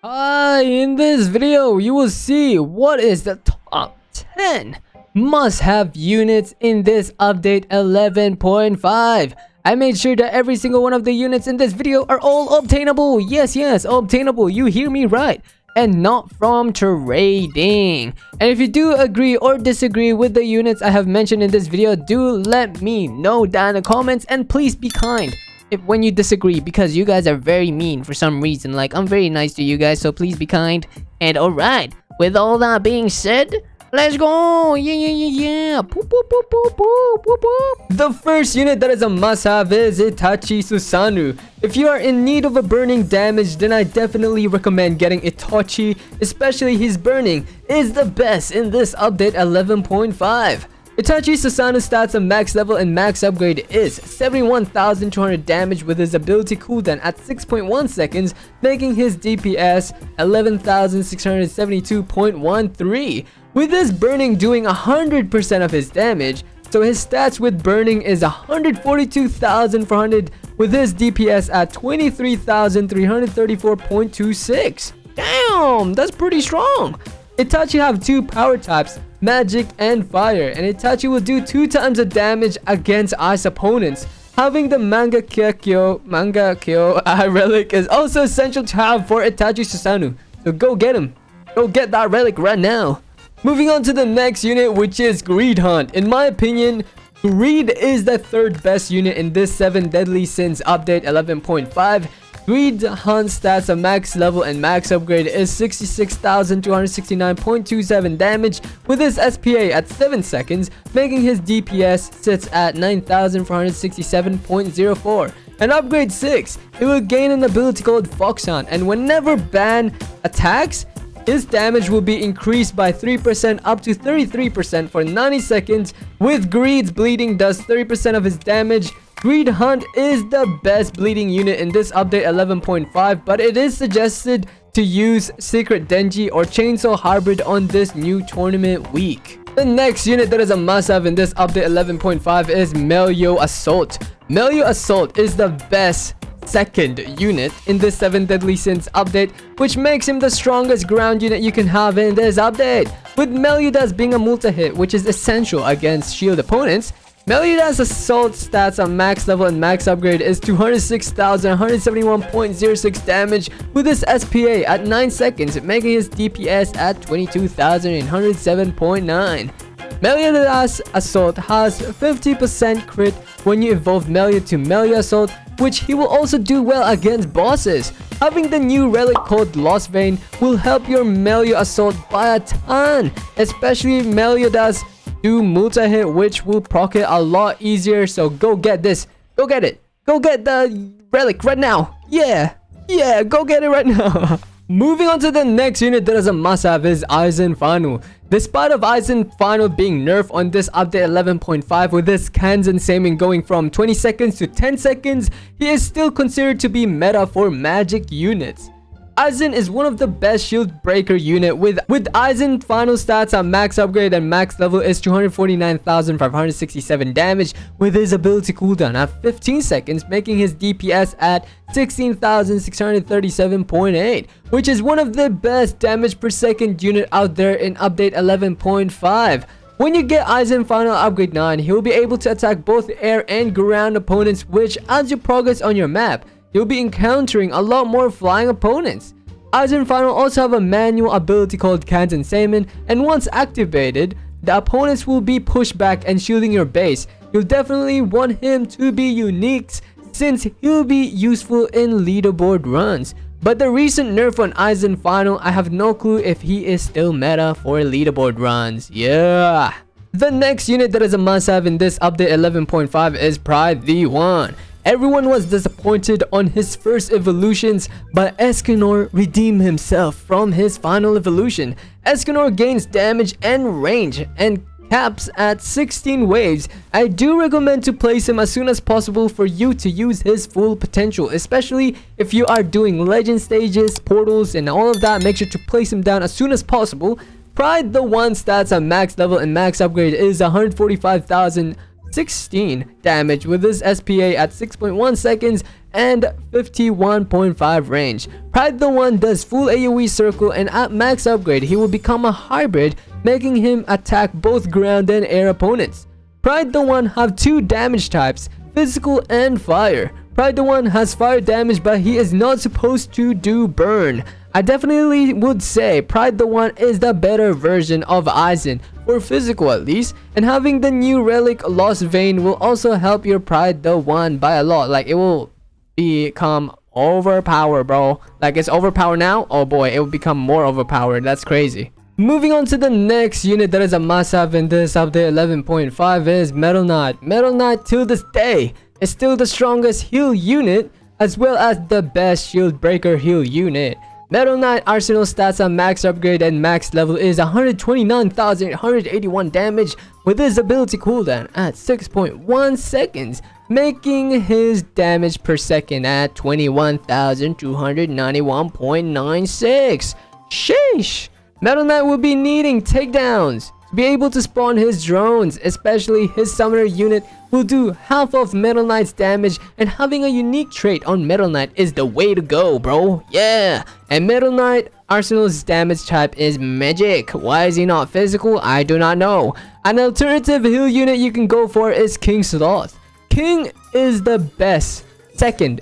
In this video, you will see what is the top 10 must-have units in this update 11.5. I made sure that every single one of the units in this video are all obtainable. Yes, obtainable. You hear me right. And not from trading. And if you do agree or disagree with the units I have mentioned in this video, do let me know down in the comments, and please be kind when you disagree, because you guys are very mean for some reason. Like, I'm very nice to you guys, so please be kind. And alright, with all that being said, let's go. Yeah. Boop, boop, boop, boop, boop, boop, boop. The first unit that is a must-have is Itachi Susanoo. If you are in need of a burning damage, then I definitely recommend getting Itachi, especially his burning is the best in this update 11.5. Itachi Susanoo's stats on max level and max upgrade is 71,200 damage with his ability cooldown at 6.1 seconds, making his DPS 11,672.13. With his burning doing 100% of his damage, so his stats with burning is 142,400 with his DPS at 23,334.26. Damn, that's pretty strong. Itachi have two power types, magic and fire, and Itachi will do 2 times the damage against ice opponents. Having the manga kyo relic is also essential to have for Itachi Susanoo, so go get him. Go get that relic right now. Moving on to the next unit, which is Greed Hunt. In my opinion, Greed is the third best unit in this 7 Deadly Sins update 11.5. Greed Hunt stats on max level and max upgrade is 66,269.27 damage with his SPA at 7 seconds, making his DPS sits at 9,467.04. And upgrade 6, he will gain an ability called Fox Hunt, and whenever ban attacks, his damage will be increased by 3% up to 33% for 90 seconds. With Greed's bleeding does 30% of his damage. Greed Hunt is the best bleeding unit in this update 11.5, but it is suggested to use Secret Denji or Chainsaw Hybrid on this new tournament week. The next unit that is a must-have in this update 11.5 is Melio Assault. Melio Assault is the best second unit in this 7 Deadly Sins update, which makes him the strongest ground unit you can have in this update. With Meliodas being a multi-hit, which is essential against shield opponents, Meliodas' assault stats on max level and max upgrade is 206,171.06 damage with his SPA at 9 seconds, making his DPS at 22,107.9. Meliodas' assault has 50% crit when you evolve Melio to Melio Assault, which he will also do well against bosses. Having the new relic called Lost Vein will help your Melio Assault by a ton, especially Meliodas do multi-hit, which will proc it a lot easier. So go get this, go get it, go get the relic right now. Yeah, go get it right now. Moving on to the next unit that is a must-have is Aizen Final. Despite of Aizen Final being nerfed on this update 11.5 with his Kanzen Seimin going from 20 seconds to 10 seconds, he is still considered to be meta for magic units. Aizen is one of the best shield breaker unit with Aizen final stats on max upgrade and max level is 249,567 damage with his ability cooldown at 15 seconds, making his DPS at 16,637.8, which is one of the best damage per second unit out there in update 11.5. When you get Aizen Final Upgrade 9, he will be able to attack both air and ground opponents, which as you progress on your map, you'll be encountering a lot more flying opponents. Aizen Final also have a manual ability called Kanzen Seimin, and once activated, the opponents will be pushed back and shielding your base. You'll definitely want him to be unique since he'll be useful in leaderboard runs. But the recent nerf on Aizen Final, I have no clue if he is still meta for leaderboard runs. Yeah. The next unit that is a must-have in this update 11.5 is Pride the One. Everyone was disappointed on his first evolutions, but Escanor redeemed himself from his final evolution. Escanor gains damage and range and caps at 16 waves. I do recommend to place him as soon as possible for you to use his full potential, especially if you are doing legend stages, portals, and all of that. Make sure to place him down as soon as possible. Pride the One stats on max level and max upgrade is 145,000 16 damage with his SPA at 6.1 seconds, and 51.5 range. Pride the One does full AoE circle, and at max upgrade he will become a hybrid, making him attack both ground and air opponents. Pride the One have 2 damage types, physical and fire. Pride the One has fire damage, but he is not supposed to do burn. I definitely would say Pride the One is the better version of Aizen, for physical at least, and having the new relic Lost Vein will also help your Pride the One by a lot. Like, it will become overpowered, bro. Like, it's overpowered now. Oh boy, it will become more overpowered. That's crazy. Moving on to the next unit that is a must-have in this update 11.5 is Metal Knight. Metal Knight till this day is still the strongest heal unit, as well as the best shield breaker heal unit. Metal Knight Arsenal stats on max upgrade and max level is 129,881 damage with his ability cooldown at 6.1 seconds, making his damage per second at 21,291.96. Sheesh! Metal Knight will be needing takedowns to be able to spawn his drones, especially his summoner unit will do half of Metal Knight's damage, and having a unique trait on Metal Knight is the way to go, bro. Yeah! And Metal Knight Arsenal's damage type is magic. Why is he not physical? I do not know. An alternative heal unit you can go for is King Sloth. King is the second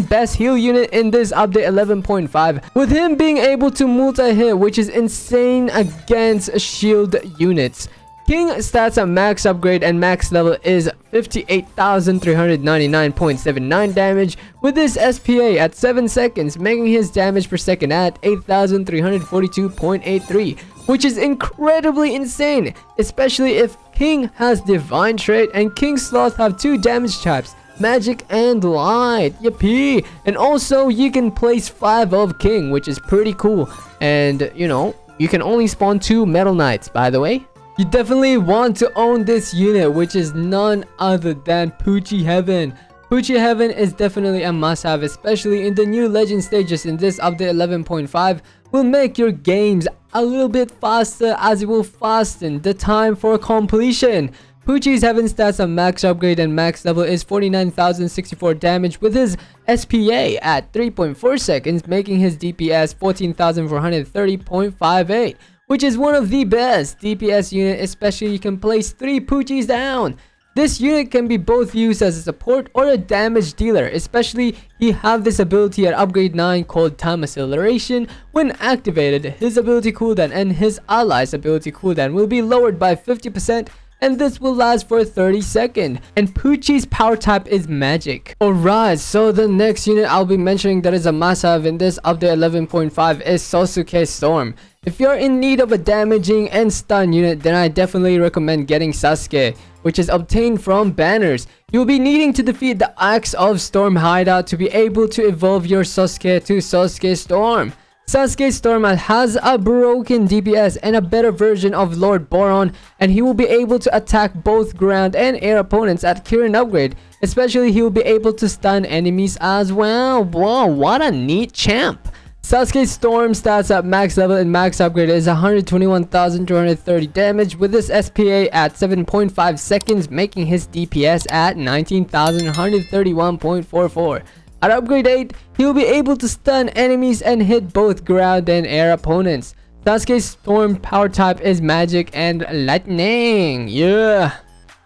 best heal unit in this update 11.5, with him being able to multi-hit, which is insane against shield units. King stats at max upgrade and max level is 58,399.79 damage with his SPA at 7 seconds, making his damage per second at 8,342.83, which is incredibly insane, especially if King has Divine Trait and King Sloth have 2 damage types, magic and light. Yippee! And also you can place 5 of King, which is pretty cool, and you know, you can only spawn 2 Metal Knights, by the way. You definitely want to own this unit, which is none other than Poochie Heaven. Poochie Heaven is definitely a must-have, especially in the new legend stages in this update 11.5. Will make your games a little bit faster, as it will fasten the time for completion. Poochie's Heaven stats on max upgrade and max level is 49,064 damage with his SPA at 3.4 seconds, making his DPS 14,430.58, which is one of the best DPS unit, especially you can place 3 Poochies down. This unit can be both used as a support or a damage dealer, especially he have this ability at upgrade 9 called Time Acceleration. When activated, his ability cooldown and his allies ability cooldown will be lowered by 50%, and this will last for 30 seconds. And Poochie's power type is magic. Alright, so the next unit I'll be mentioning that is a must-have in this update 11.5 is Sasuke Storm. If you're in need of a damaging and stun unit, then I definitely recommend getting Sasuke, which is obtained from banners. You'll be needing to defeat the Axe of Storm hideout to be able to evolve your Sasuke to Sasuke Storm. Sasuke Storm has a broken DPS and a better version of Lord Boron, and he will be able to attack both ground and air opponents at current upgrade. Especially he will be able to stun enemies as well. Whoa, what a neat champ. Sasuke Storm stats at max level and max upgrade is 121,230 damage with his SPA at 7.5 seconds, making his DPS at 19,131.44. At upgrade 8, he will be able to stun enemies and hit both ground and air opponents. Sasuke's Storm power type is magic and lightning. Yeah.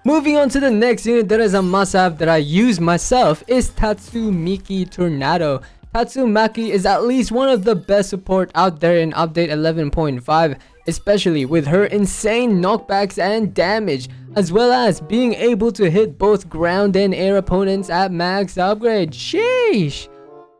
Moving on to the next unit that is a must-have that I use myself is Tatsumaki Tornado. Tatsumaki is at least one of the best support out there in update 11.5, especially with her insane knockbacks and damage, as well as being able to hit both ground and air opponents at max upgrade. Sheesh!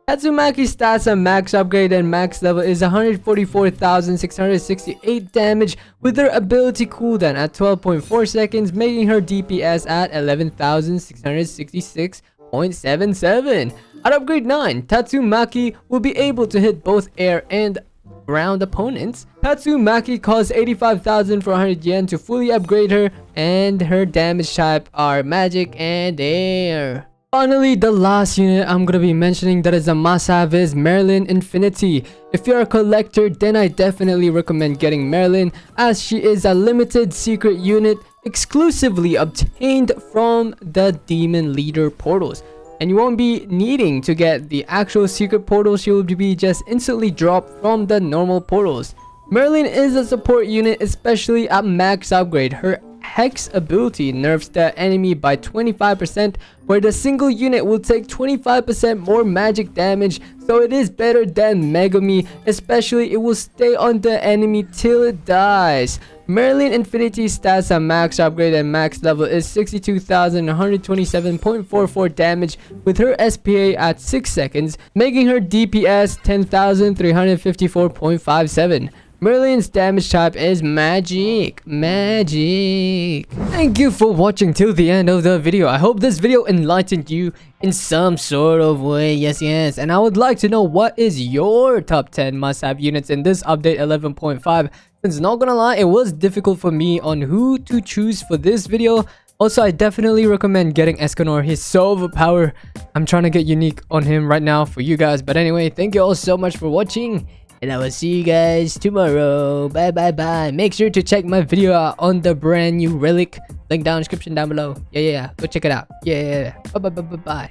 Tatsumaki's stats on max upgrade and max level is 144,668 damage with her ability cooldown at 12.4 seconds, making her DPS at 11,666.77. At upgrade 9, Tatsumaki will be able to hit both air and ground opponents. Tatsumaki costs 85,400 yen to fully upgrade her, and her damage type are magic and air. Finally, the last unit I'm gonna be mentioning that is a must-have is Merlin Infinity. If you're a collector, then I definitely recommend getting Merlin, as she is a limited secret unit exclusively obtained from the Demon Leader portals. and you won't be needing to get the actual secret portals. She will be just instantly dropped from the normal portals. Merlin is a support unit, especially at max upgrade. Her Hex ability nerfs the enemy by 25%, where the single unit will take 25% more magic damage, so it is better than Megami, especially it will stay on the enemy till it dies. Merlin Infinity stats at max upgrade and max level is 62,127.44 damage with her SPA at 6 seconds, making her DPS 10,354.57. Merlin's damage type is magic. Thank you for watching till the end of the video. I hope this video enlightened you in some sort of way. Yes. And I would like to know, what is your top 10 must-have units in this update 11.5? Since not gonna lie, it was difficult for me on who to choose for this video. Also, I definitely recommend getting Escanor. He's so overpowered. I'm trying to get unique on him right now for you guys. But anyway, thank you all so much for watching, and I will see you guys tomorrow. Bye. Make sure to check my video out on the brand new relic. Link down description down below. Yeah. Go check it out. Yeah. Bye.